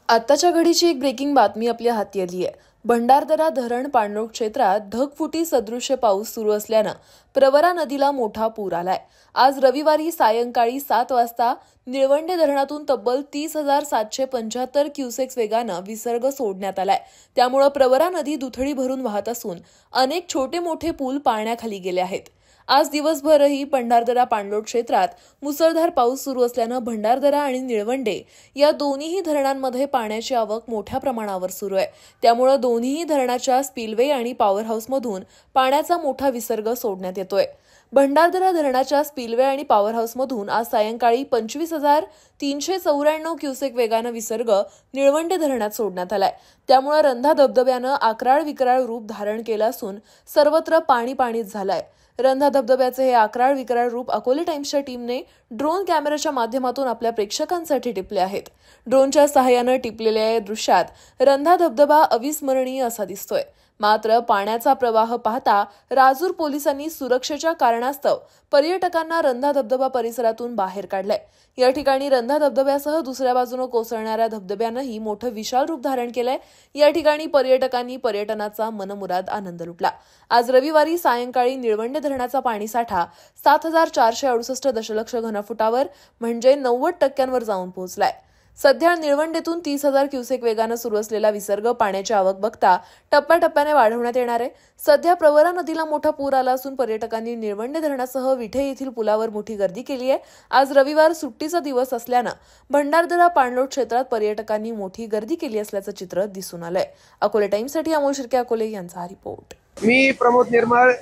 आत्ताच्या घडीची एक ब्रेकिंग बातमी आपल्या हाती आली आहे। भंडारदरा धरण पाणलोट क्षेत्रात ढगफुटी सदृश्य पाऊस सुरू असल्यानं प्रवरा नदीला मोठा पूर आलाय। आज रविवारी सायंकाळी 7 वाजता निळवंडे धरणातून तब्बल 30,775 क्युसेक्स वेगानं विसर्ग सोडण्यात आलाय। त्यामुळे प्रवरा नदी दुथडी भरून वाहत असून अनेक छोटे मोठे पूल पाण्याखाली गेले आहेत। आज दिवसभरही भंडारदरा पाणलोट क्षेत्रात मुसळधार पाऊस सुरू असल्यानं भंडारदरा आणि निळवंडे या दोन्ही धरणांमध्ये पाण्याची आवक मोठ्या प्रमाणावर सुरू आहे। त्यामुळे दोन्ही धरणाच्या स्पिलवे आणि पॉवर हाऊसमधून पाण्याचा मोठा विसर्ग सोडण्यात येतोय। भंडारदरा धरणाच्या स्पिलवे आणि पॉवर हाऊसमधून आज सायंकाळी 25,394 क्युसेक वेगानं विसर्ग निळवंडे धरणात सोडण्यात आलाय। त्यामुळे रंधा धबधब्यानं आकराळ विक्राळ रूप धारण केलं असून सर्वत्र पाणीच झालंय। रंधा धबधब्याचे हे आकराळ विक्राळ रूप अकोले टाइम्सच्या टीमने ड्रोन कॅमेऱ्याच्या माध्यमातून आपल्या प्रेक्षकांसाठी टिपले आहेत। ड्रोनच्या सहाय्यानं टिपलेल्या या दृश्यात रंधा धबधबा अविस्मरणीय असा दिसतोय। मात्र पाण्याचा प्रवाह पाहता राजूर पोलिसांनी सुरक्षेच्या कारणास्तव पर्यटकांना रंधा धबधबा परिसरातून बाहेर काढलंय। या ठिकाणी रंधा धबधब्यासह दुसऱ्या बाजूने कोसळणाऱ्या धबधब्यानंही मोठं विशाल रूप धारण केलंय। या ठिकाणी पर्यटकांनी पर्यटनाचा मनमुराद आनंद लुटला। आज रविवारी सायंकाळी निळवंडे धरणाचा पाणीसाठा 7,468 दशलक्ष घनफुटावर म्हणजे 90% जाऊन पोहोचलाय। सध्या निळवंडेतून 30,000 क्युसेक वेगानं सुरू असलेला विसर्ग पाण्याची आवक बघता टप्प्याटप्प्याने वाढवण्यात येणार आहे। सध्या प्रवरा नदीला मोठा पूर आला असून पर्यटकांनी निळवंडे धरणासह विठे येथील पुलावर मोठी गर्दी केली आहे। आज रविवार सुट्टीचा दिवस असल्यानं भंडारदरा पाणलोट क्षेत्रात पर्यटकांनी मोठी गर्दी केली असल्याचं चित्र दिसून आलंय। अकोले टाइम्ससाठी अमोल शिर्के अकोले यांचा रिपोर्ट। मी प्रमोद निर्मळ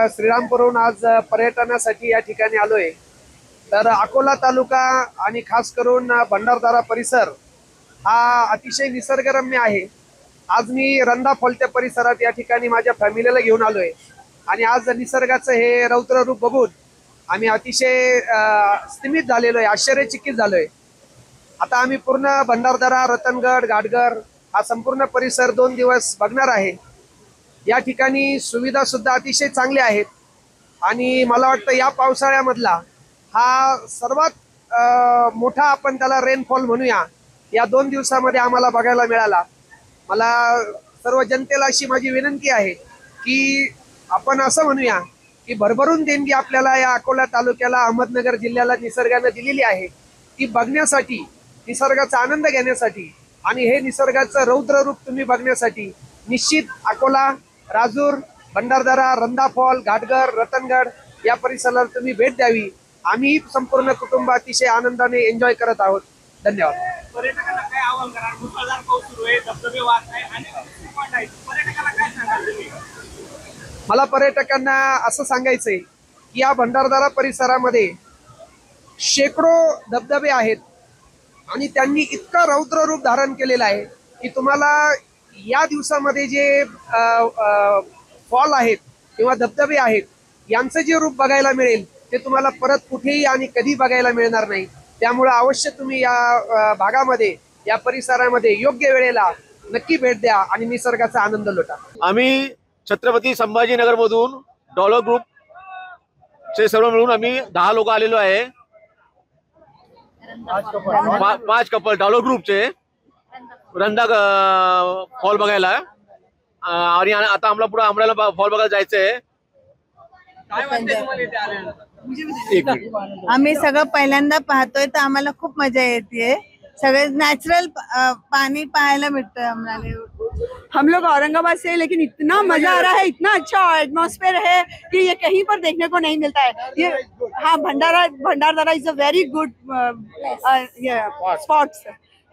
श्रीरामपूरहून आज पर्यटनासाठी या ठिकाणी आलोय। तर अकोला तालुका आणि खास करून भंडारदरा परिसर हा अतिशय निसर्गरम्य आहे। आज मी रंधा फॉलच्या परिसरात या ठिकाणी माझ्या फॅमिलीला घेऊन आलोय आणि आज निसर्गाचं हे रौद्र रूप बघून आम्ही अतिशय स्तिमित झालेलो आहे, आश्चर्यचकित झालोय। आता आम्ही पूर्ण भंडारदरा, रतनगड, घाटघर हा संपूर्ण परिसर 2 दिवस बघणार आहे। या ठिकाणी सुविधा सुद्धा अतिशय चांगल्या आहेत आणि मला वाटतं या पावसाळ्यामधला हा सर्वात मोठा आपण त्याला रेनफॉल म्हणूया या 2 दिवसामध्ये आम्हाला बघायला मिळाला। मला सर्व जनतेला अशी माझी विनंती आहे की आपण असं म्हणूया की भरभरून देणगी आपल्याला या अकोला तालुक्याला, अहमदनगर जिल्ह्याला निसर्गाने दिलेली आहे। ती बघण्यासाठी, निसर्गाचा आनंद घेण्यासाठी आणि हे निसर्गाचं रौद्र रूप तुम्ही बघण्यासाठी निश्चित अकोला, राजूर, भंडारदरा, रंधा फॉल, घाटघर, रतनगड या परिसराला तुम्ही भेट द्यावी। आम्ही संपूर्ण कुटुंब अतिशय आनंदाने एन्जॉय करत आहोत। धन्यवाद। पर्यटकांना काय आवाहन कराल? मुसळधार पाऊस सुरू आहे, धबधबे वाहत आहे आणि पर्यटकांना काय सांगाल तुम्ही? मला पर्यटकांना असं सांगायचंय की या भंडारदरा परिसरामध्ये शेकडो धबधबे आहेत आणि त्यांनी इतका रौद्र रूप धारण केलेलं आहे की तुम्हाला या दिवसामध्ये जे फॉल आहेत किंवा धबधबे आहेत यांचं जे रूप बघायला मिळेल ते तुम्हाला परत कुठेही आणि कधी बघायला मिळणार नाही। त्यामुळे अवश्य तुम्ही या भागामध्ये, या परिसरामध्ये योग्य वेळेला नक्की भेट द्या आणि निसर्गाचा आनंद लुटा। आम्ही छत्रपती संभाजीनगर मधून डॉलर ग्रुप चे सर्व मिळून आम्ही 10 लोक आलेलो आहे। 5 कपल डॉलर ग्रुपचे रंधा फॉल बघायला आणि आता आम्हाला पुढे आंबळ्याला फॉल बघायला जायचंय। आम्ही सगळं पहिल्यांदा पाहतोय तर आम्हाला खूप मजा येते। सगळे नेचुरल पानी पाहायला मिळतंय आम्हाला। हम लोग औरंगाबाद से, लेकिन इतना मजा आ रहा है, इतना अच्छा एटमॉस्फेयर है कि ये कहीं पर देखने को नहीं मिलता है। ये हाँ, Bhandardara is a very good spots.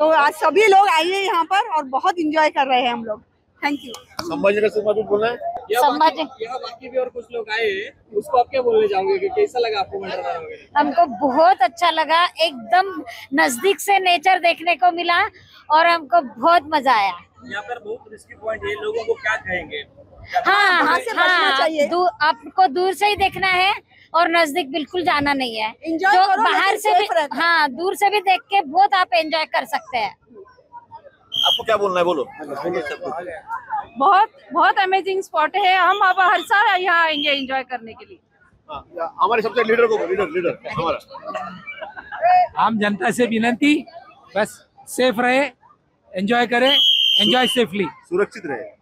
तो आज सभी लोग आइए यहाँ पर और बहुत इंजॉय कर रहे हैं हम लोग। Thank you. संभाजीनगर से कुछ बोलना है? यहाँ बाकी भी और कुछ लोग आए हैं, उसको आप क्या बोलने चाहोगे कि कैसा लगा आपको भंडारदरा वगैरह? हमको बहुत अच्छा लगा, एकदम नजदीक से नेचर देखने को मिला और हमको बहुत मजा आया। यहाँ पर बहुत रिस्की पॉइंट है, लोगों को क्या कहेंगे? हाँ, से बचना चाहिए। आपको दूर से ही देखना है और नजदीक बिल्कुल जाना नहीं है। Enjoy जो करो, बाहर लेकिन से safe भी, रहना। हाँ, दूर से भी देख के बहुत आप एंजॉय कर सकते हैं। आपको क्या बोलना है? बोलो। बहुत अमेजिंग स्पॉट है। हम अब हर साल यहाँ आएंगे एंजॉय करने के लिए। हमारे सबसे लीडर को लीडर हमारा आम जनता से विनती, बस सेफ रहे एंजॉय करें, एंजॉय सेफली। सुरक्षित रहे।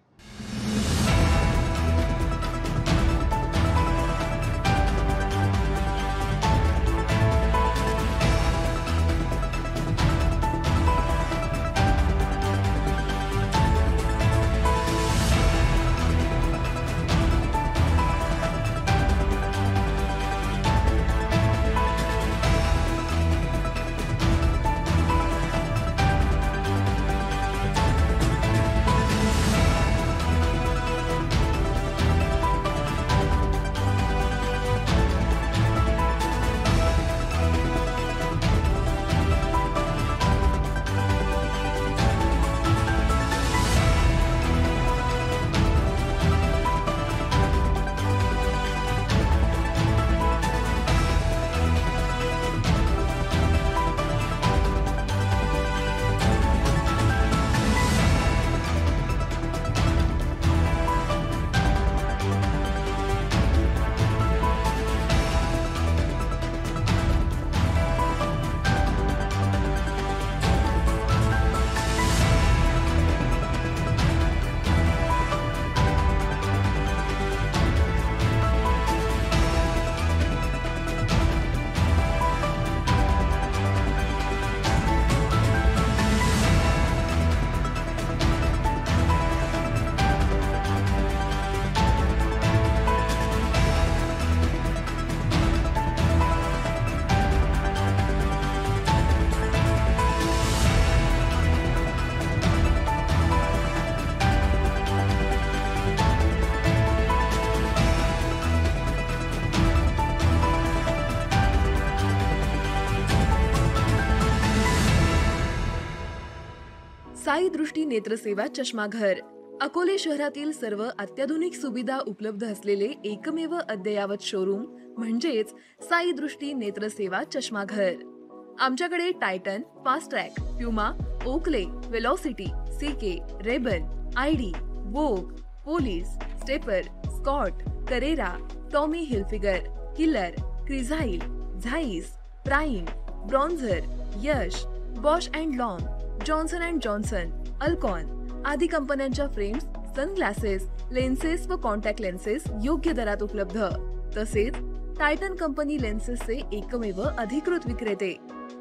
साई दृष्टी नेत्रसेवा चष्माघर अकोले शहरातील सर्व अत्याधुनिक सुविधा उपलब्ध असलेले एकमेव अद्ययावत शोरूम म्हणजेच साई दृष्टी नेत्रसेवा चष्माघर। आमच्याकडे Titan, Fastrack, Puma, Oakley, Velocity, CK, Ray Ban, ID, Vogue, Police, Stepper, Scott, Carrera, Tommy Hilfiger, Killer, Crizal, Zeiss, Prime, Bronzer, Yash, Bausch and Lomb, Johnson and Johnson, Alcon आदी कंपन्यांच्या फ्रेम्स, सनग्लासेस, लेन्सेस व contact lenses योग्य दरात उपलब्ध। तसेच Titan company लेन्सेसचे एकमेव अधिकृत विक्रेते।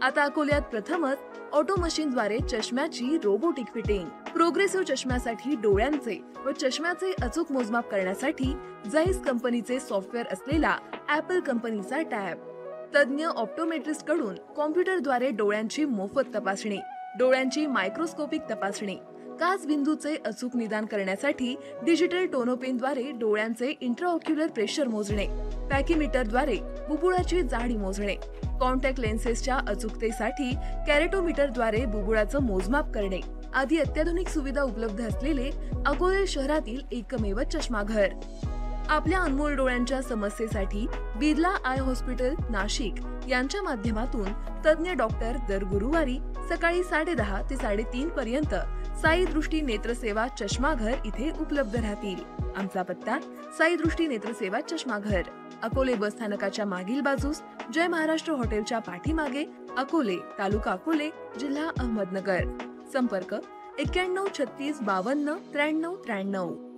आता अकोल्यात प्रथमच ऑटो मशीनद्वारे चष्म्याची रोबोटिक फिटिंग, प्रोग्रेसिव्ह चष्म्यासाठी डोळ्यांचे व चष्म्याचे अचूक मोजमाप करण्यासाठी जाईस कंपनीचे सॉफ्टवेअर असलेला ऍपल कंपनीचा टॅब, तज्ञ ऑप्टोमेट्रिस्ट कडून कॉम्प्युटरद्वारे डोळ्यांची मोफत तपासणी, डोळ्यांची मायक्रोस्कोपिक तपासणी, काच बिंदूचे अचूक निदान करण्यासाठी डिजिटल टोनोपेनद्वारे डोळ्यांचे इंट्राऑक्युलर प्रेशर मोजणे, पॅकीमीटरद्वारे बुबुळाची जाडी मोजणे, कॉन्टॅक्ट लेन्सेसच्या अचूकतेसाठी कॅरेटोमीटरद्वारे बुबुळाचं मोजमाप करणे आदी अत्याधुनिक सुविधा उपलब्ध असलेले अकोले शहरातील एकमेव चष्माघर। आपल्या अनमोल डोळ्यांच्या समस्येसाठी बिर्ला आय हॉस्पिटल नाशिक यांच्या माध्यमातून तज्ञ डॉक्टर दर गुरुवारी सकाळी 10:30 ते 3:30 पर्यंत साई दृष्टी नेत्रसेवा चष्माघर इथे उपलब्ध राहतील। आमचा पत्ता साई दृष्टी नेत्रसेवा चष्माघर, अकोले बस स्थानकाच्या मागील बाजूस, जय महाराष्ट्र हॉटेलच्या पाठीमागे, अकोले, तालुका अकोले, जिल्हा अहमदनगर। संपर्क 91 36 52 93 93।